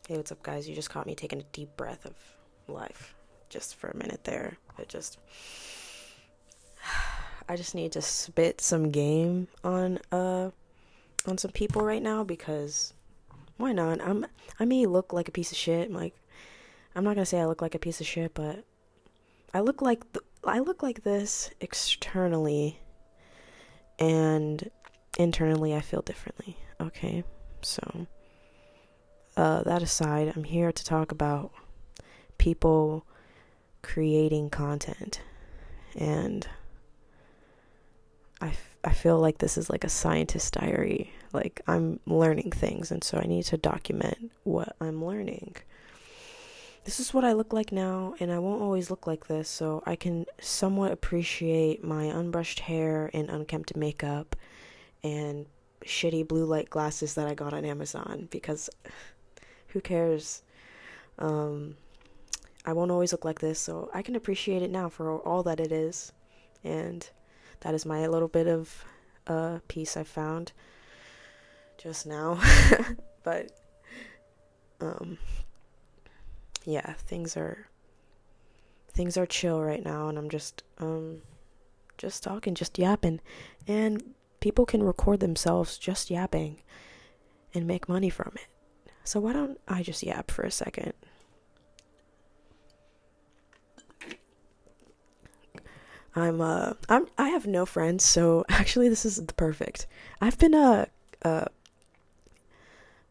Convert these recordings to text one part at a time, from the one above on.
Hey, what's up, guys? You just caught me taking a deep breath of life just for a minute there. I just need to spit some game on some people right now because why not? I may look like a piece of shit. Like, I'm not gonna say I look like a piece of shit, but I look like this externally, and internally I feel differently. Okay, so that aside, I'm here to talk about people creating content. And I feel like this is like a scientist diary. Like, I'm learning things, and so I need to document what I'm learning. This is what I look like now, and I won't always look like this, so I can somewhat appreciate my unbrushed hair and unkempt makeup and shitty blue light glasses that I got on Amazon, because who cares? Um, I won't always look like this, so I can appreciate it now for all that it is. And that is my little bit of piece I found just now. But um, yeah, things are chill right now, and I'm just talking, just yapping, and people can record themselves just yapping and make money from it. So why don't I just yap for a second? I have no friends, so actually this is the perfect. I've been uh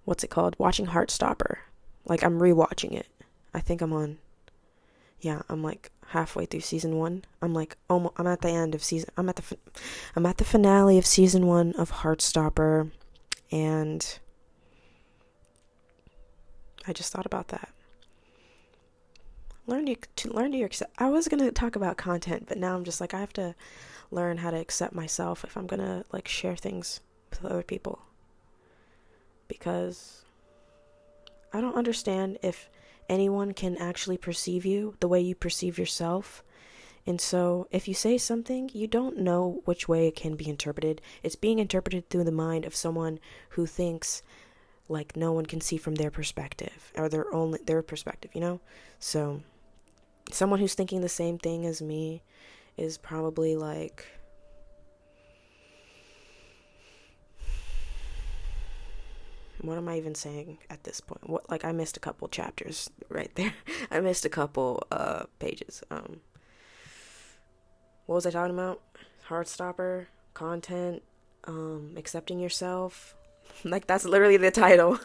what's it called? Watching Heartstopper. Like, I'm rewatching it. I think I'm like halfway through season 1. I'm like almost I'm at the end of season I'm at the finale of season 1 of Heartstopper, and I just thought about that. Learn to accept. I was going to talk about content, but now I'm just like, I have to learn how to accept myself if I'm going to like share things with other people, because I don't understand if anyone can actually perceive you the way you perceive yourself. And so, if you say something, you don't know which way it can be interpreted. It's being interpreted through the mind of someone who thinks like no one can see from their perspective, or their perspective, you know? So, someone who's thinking the same thing as me is probably like, what am I even saying at this point? What, like, I missed a couple chapters right there. I missed a couple pages. What was I talking about? Heartstopper, content, accepting yourself. Like, that's literally the title.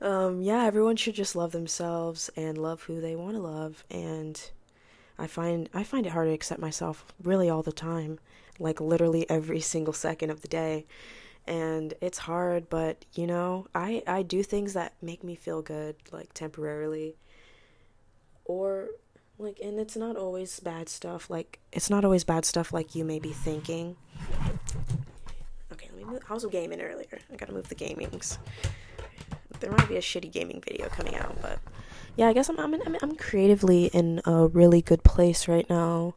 Yeah, everyone should just love themselves and love who they want to love. And I find it hard to accept myself really all the time, like literally every single second of the day. And it's hard, but I do things that make me feel good, like temporarily, or like, and it's not always bad stuff like you may be thinking. Okay, let me move. I was gaming earlier. I gotta move the gamings. There might be a shitty gaming video coming out, but yeah, I guess I'm creatively in a really good place right now.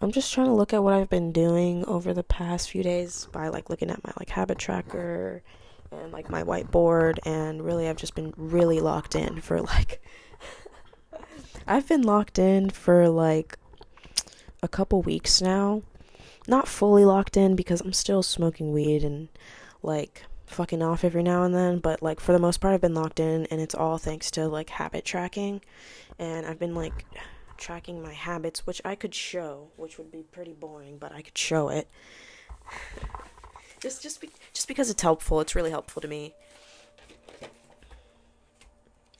I'm just trying to look at what I've been doing over the past few days by like looking at my like habit tracker and like my whiteboard, and really I've just been really locked in for like I've been locked in for like a couple weeks now. Not fully locked in because I'm still smoking weed and like fucking off every now and then, but like for the most part I've been locked in, and it's all thanks to like habit tracking. And I've been like tracking my habits, which I could show, which would be pretty boring, but I could show it. Just because it's helpful. It's really helpful to me.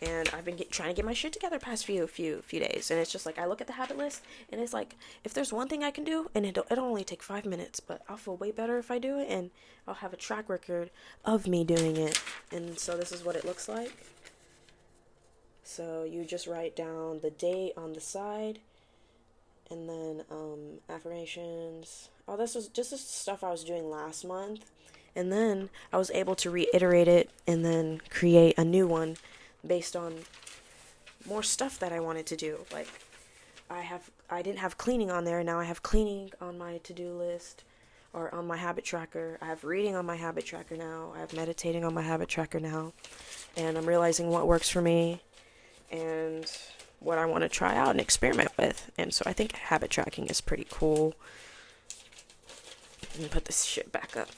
And I've been trying to get my shit together past few days, and it's just like I look at the habit list, and it's like, if there's one thing I can do, and it'll only take 5 minutes, but I'll feel way better if I do it, and I'll have a track record of me doing it. And so this is what it looks like. So you just write down the date on the side, and then affirmations. Oh, this was just the stuff I was doing last month, and then I was able to reiterate it and then create a new one based on more stuff that I wanted to do. Like, I didn't have cleaning on there, and now I have cleaning on my to-do list. or on my habit tracker. I have reading on my habit tracker now. I have meditating on my habit tracker now. And I'm realizing what works for me and what I want to try out and experiment with. And so I think habit tracking is pretty cool. Let me put this shit back up.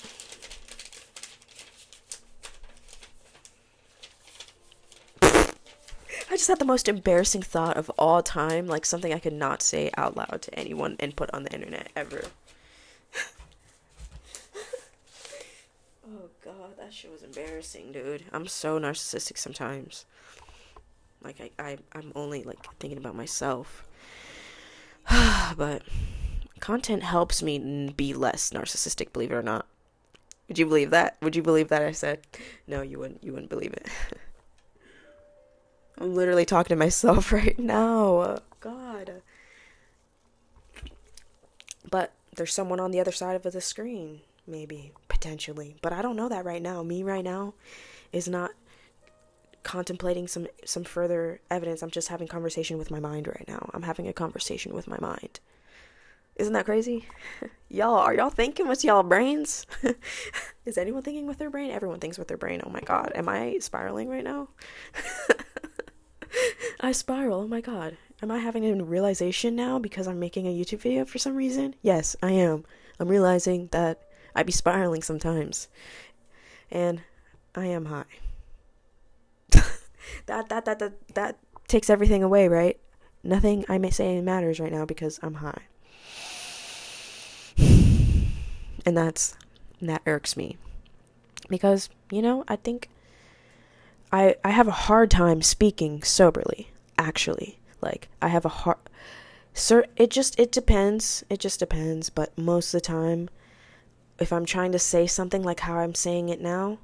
I just had the most embarrassing thought of all time, like something I could not say out loud to anyone and put on the internet ever. Oh god, that shit was embarrassing, dude. I'm so narcissistic sometimes. Like I'm only like thinking about myself. But content helps me be less narcissistic, believe it or not. Would you believe that? Would you believe that I said? No, you wouldn't believe it. I'm literally talking to myself right now. God. But there's someone on the other side of the screen, maybe, potentially. But I don't know that right now. Me right now is not contemplating some further evidence. I'm just having conversation with my mind right now. I'm having a conversation with my mind. Isn't that crazy? Are y'all thinking with y'all brains? Is anyone thinking with their brain? Everyone thinks with their brain. Oh my god. Am I spiraling right now? I spiral. Oh my god. Am I having a realization now because I'm making a YouTube video for some reason? Yes, I am. I'm realizing that I be spiraling sometimes. And I am high. That takes everything away, right? Nothing I may say matters right now because I'm high. And that irks me. Because, I think I have a hard time speaking soberly, actually. Like, I have a hard... it depends. It just depends. But most of the time, if I'm trying to say something like how I'm saying it now,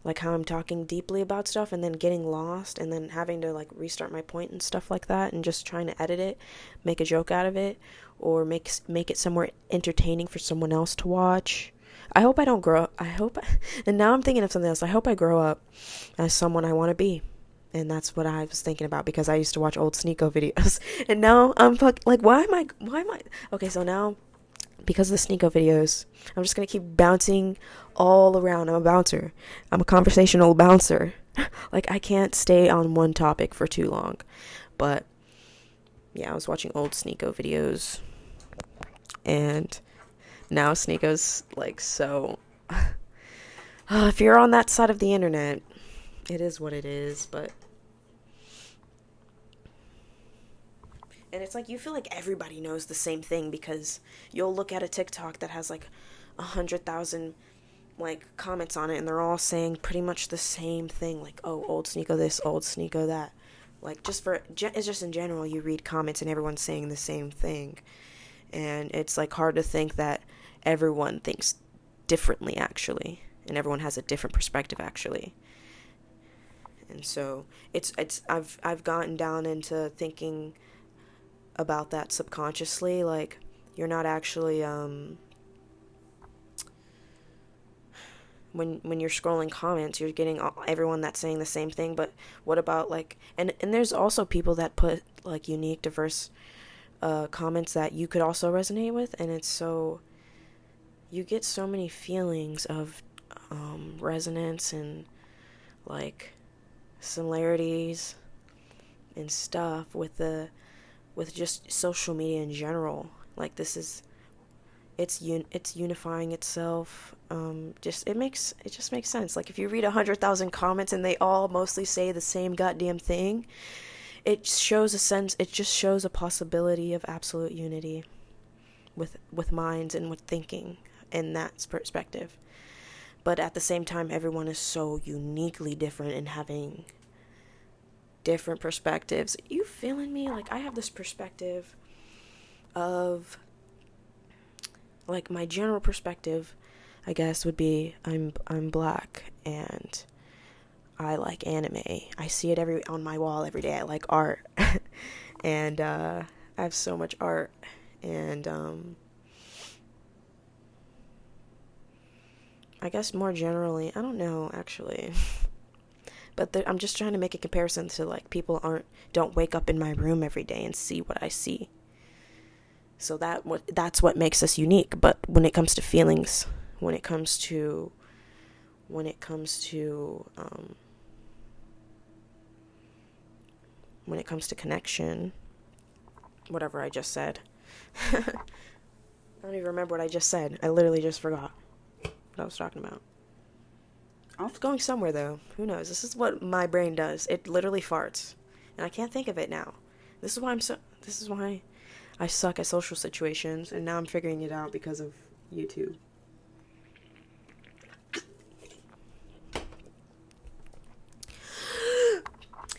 like how I'm talking deeply about stuff and then getting lost and then having to, like, restart my point and stuff like that and just trying to edit it, make a joke out of it, or make it somewhere entertaining for someone else to watch... I hope I don't grow up. And now I'm thinking of something else. I hope I grow up as someone I want to be. And that's what I was thinking about because I used to watch old Sneeko videos. And now I'm why am I, okay, so now, because of the Sneeko videos, I'm just going to keep bouncing all around. I'm a bouncer. I'm a conversational bouncer. Like, I can't stay on one topic for too long. But, yeah, I was watching old Sneeko videos. And... now Sneeko's like so... if you're on that side of the internet, it is what it is, but... and it's like you feel like everybody knows the same thing because you'll look at a TikTok that has like 100,000 like comments on it and they're all saying pretty much the same thing, like, oh, old Sneeko this, old Sneeko that. Like, it's just in general, you read comments and everyone's saying the same thing. And it's like hard to think that everyone thinks differently, actually, and everyone has a different perspective, actually. And so I've gotten down into thinking about that subconsciously. Like, you're not actually when you're scrolling comments, you're getting everyone that's saying the same thing. But what about, like, and there's also people that put like unique, diverse comments that you could also resonate with, and it's so... you get so many feelings of resonance and like similarities and stuff with just social media in general. Like, it's unifying itself. It just makes sense. Like, if you read 100,000 comments and they all mostly say the same goddamn thing, it shows a possibility of absolute unity with minds and with thinking in that perspective. But at the same time, everyone is so uniquely different and having different perspectives. You feeling me? Like, I have this perspective of, like, my general perspective, I guess, would be I'm black and I like anime. I see it on my wall every day. I like art. And I have so much art. And I guess more generally, I don't know, actually. But I'm just trying to make a comparison to, like, people don't wake up in my room every day and see what I see. So that's what makes us unique. But when it comes to feelings, when it comes to when it comes to connection, whatever I just said. I don't even remember what I just said. I literally just forgot what I was talking about. I was going somewhere though. Who knows? This is what my brain does. It literally farts, and I can't think of it now. This is why I suck at social situations, and now I'm figuring it out because of YouTube.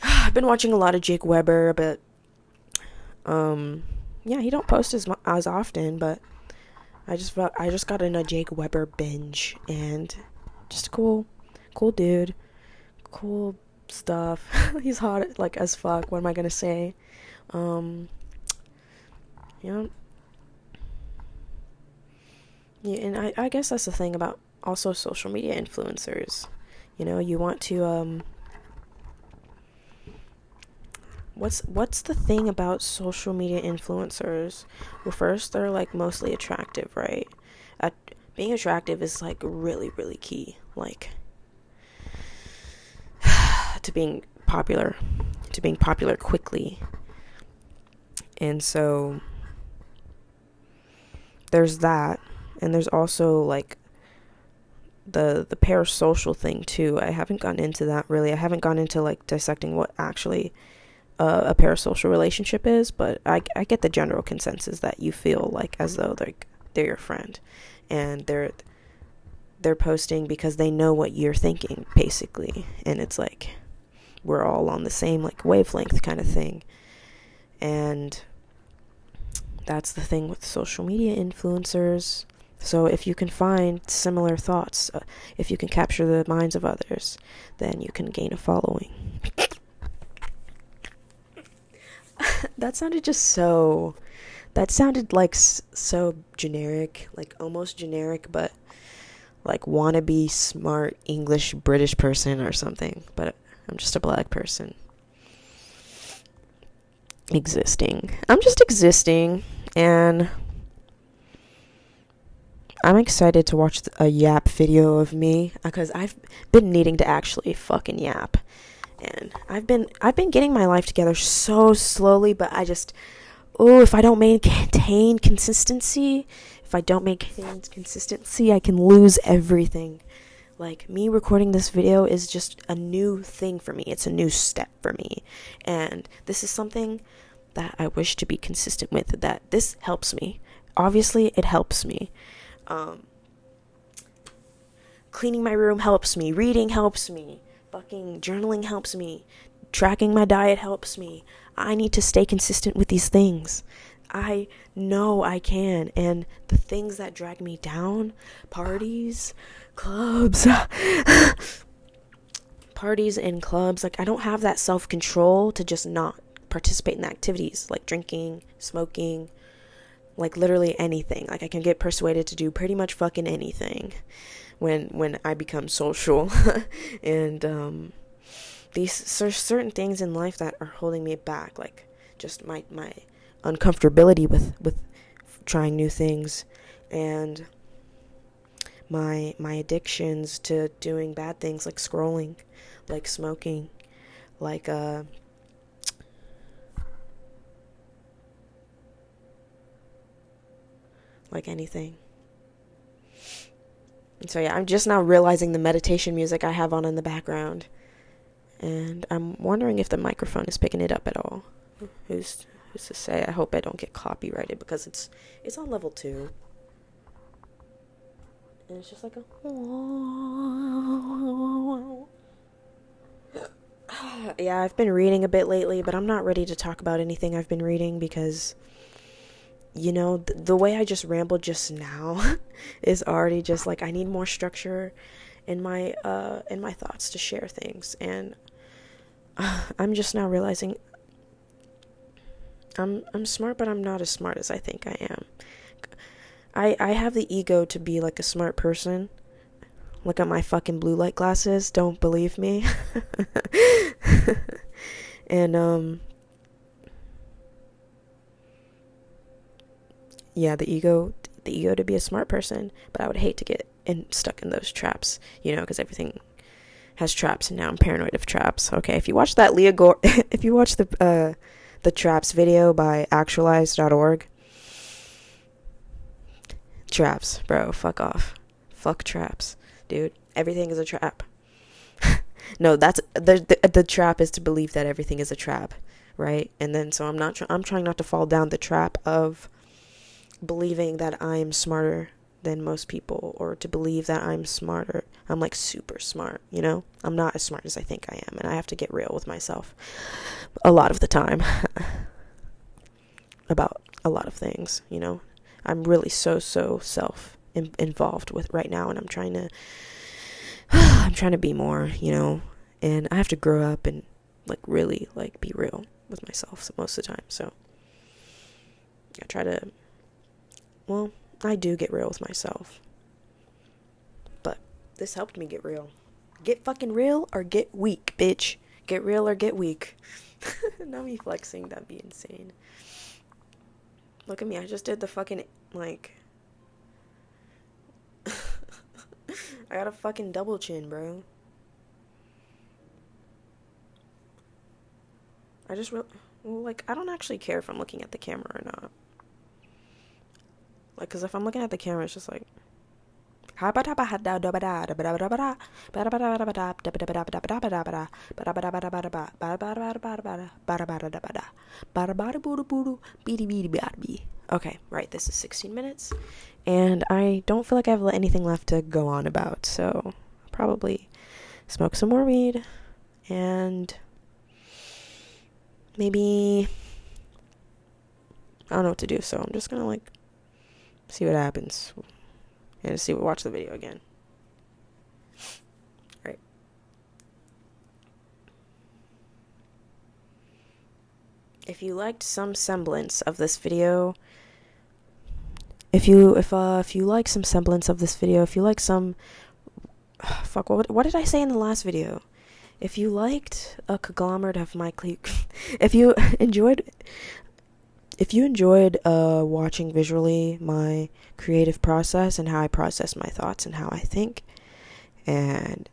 I've been watching a lot of Jake Weber, but yeah, he don't post as often, but I just got in a Jake Weber binge, and just cool dude, cool stuff. He's hot like as fuck. What am I gonna say? Yeah, and I guess that's the thing about also social media influencers. You want to what's the thing about social media influencers? Well, first, they're like mostly attractive, right? Being attractive is like really, really key, like to being popular quickly. And so there's that, and there's also like the parasocial thing too. I haven't gotten into that really. I haven't gone into like dissecting what actually a parasocial relationship is, but I get the general consensus that you feel like as though they're your friend, and they're posting because they know what you're thinking, basically, and it's like we're all on the same like wavelength kind of thing. And that's the thing with social media influencers. So if you can find similar thoughts, if you can capture the minds of others, then you can gain a following. That sounded like so generic, like almost generic, but like wannabe smart English British person or something. But I'm just a black person existing. I'm just existing, and I'm excited to watch a YAP video of me, because I've been needing to actually fucking YAP. And I've been getting my life together so slowly, but if I don't maintain consistency, I can lose everything. Like, me recording this video is just a new thing for me. It's a new step for me. And this is something that I wish to be consistent with, that this helps me. Obviously, it helps me. Cleaning my room helps me. Reading helps me. Fucking journaling helps me. Tracking my diet helps me. I need to stay consistent with these things. I know I can. And the things that drag me down, parties, clubs, like, I don't have that self-control to just not participate in activities like drinking, smoking, like literally anything. Like, I can get persuaded to do pretty much fucking anything when I become social. And there's certain things in life that are holding me back, like just my uncomfortability with trying new things, and my addictions to doing bad things, like scrolling, like smoking, like anything. And so yeah, I'm just now realizing the meditation music I have on in the background, and I'm wondering if the microphone is picking it up at all. Who's to say? I hope I don't get copyrighted, because it's on level 2. And it's just like a yeah, I've been reading a bit lately, but I'm not ready to talk about anything I've been reading, because the way I just rambled just now is already just like, I need more structure in my thoughts to share things. And I'm just now realizing I'm smart, but I'm not as smart as I think I am. I have the ego to be like a smart person. Look at my fucking blue light glasses. Don't believe me. And yeah, the ego to be a smart person, but I would hate to get stuck in those traps, because everything has traps, and now I'm paranoid of traps. Okay, if you watch that Leah Gore, if you watch the traps video by actualize.org, traps, bro, fuck off. Fuck traps, dude. Everything is a trap. No, that's the trap is to believe that everything is a trap, right? And then so I'm trying not to fall down the trap of believing that I'm smarter than most people, or to believe that I'm like super smart, I'm not as smart as I think I am, and I have to get real with myself a lot of the time about a lot of things. I'm really so self involved with right now, and I'm trying to be more, and I have to grow up and like really like be real with myself most of the time. So I do get real with myself, but this helped me get real. Get fucking real or get weak, bitch. Get real or get weak. Not me flexing, that'd be insane. Look at me, I just did the fucking, like, I got a fucking double chin, bro. I don't actually care if I'm looking at the camera or not. Like, because if I'm looking at the camera, it's just like, okay, right, this is 16 minutes, and I don't feel like I have anything left to go on about, so I'll probably smoke some more weed, and maybe, I don't know what to do, so I'm just gonna, like, see what happens, and watch the video again. Right. If you liked some semblance of this video, if you like some semblance of this video, if you like some, what did I say in the last video? If you liked a conglomerate of my if you enjoyed watching visually my creative process and how I process my thoughts and how I think, and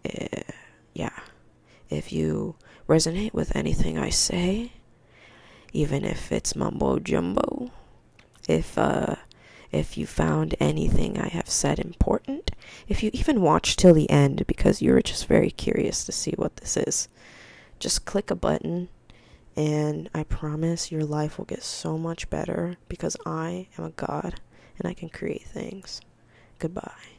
if you resonate with anything I say, even if it's mumbo jumbo, if you found anything I have said important, if you even watched till the end because you were just very curious to see what this is, just click a button, and I promise your life will get so much better, because I am a god and I can create things. Goodbye.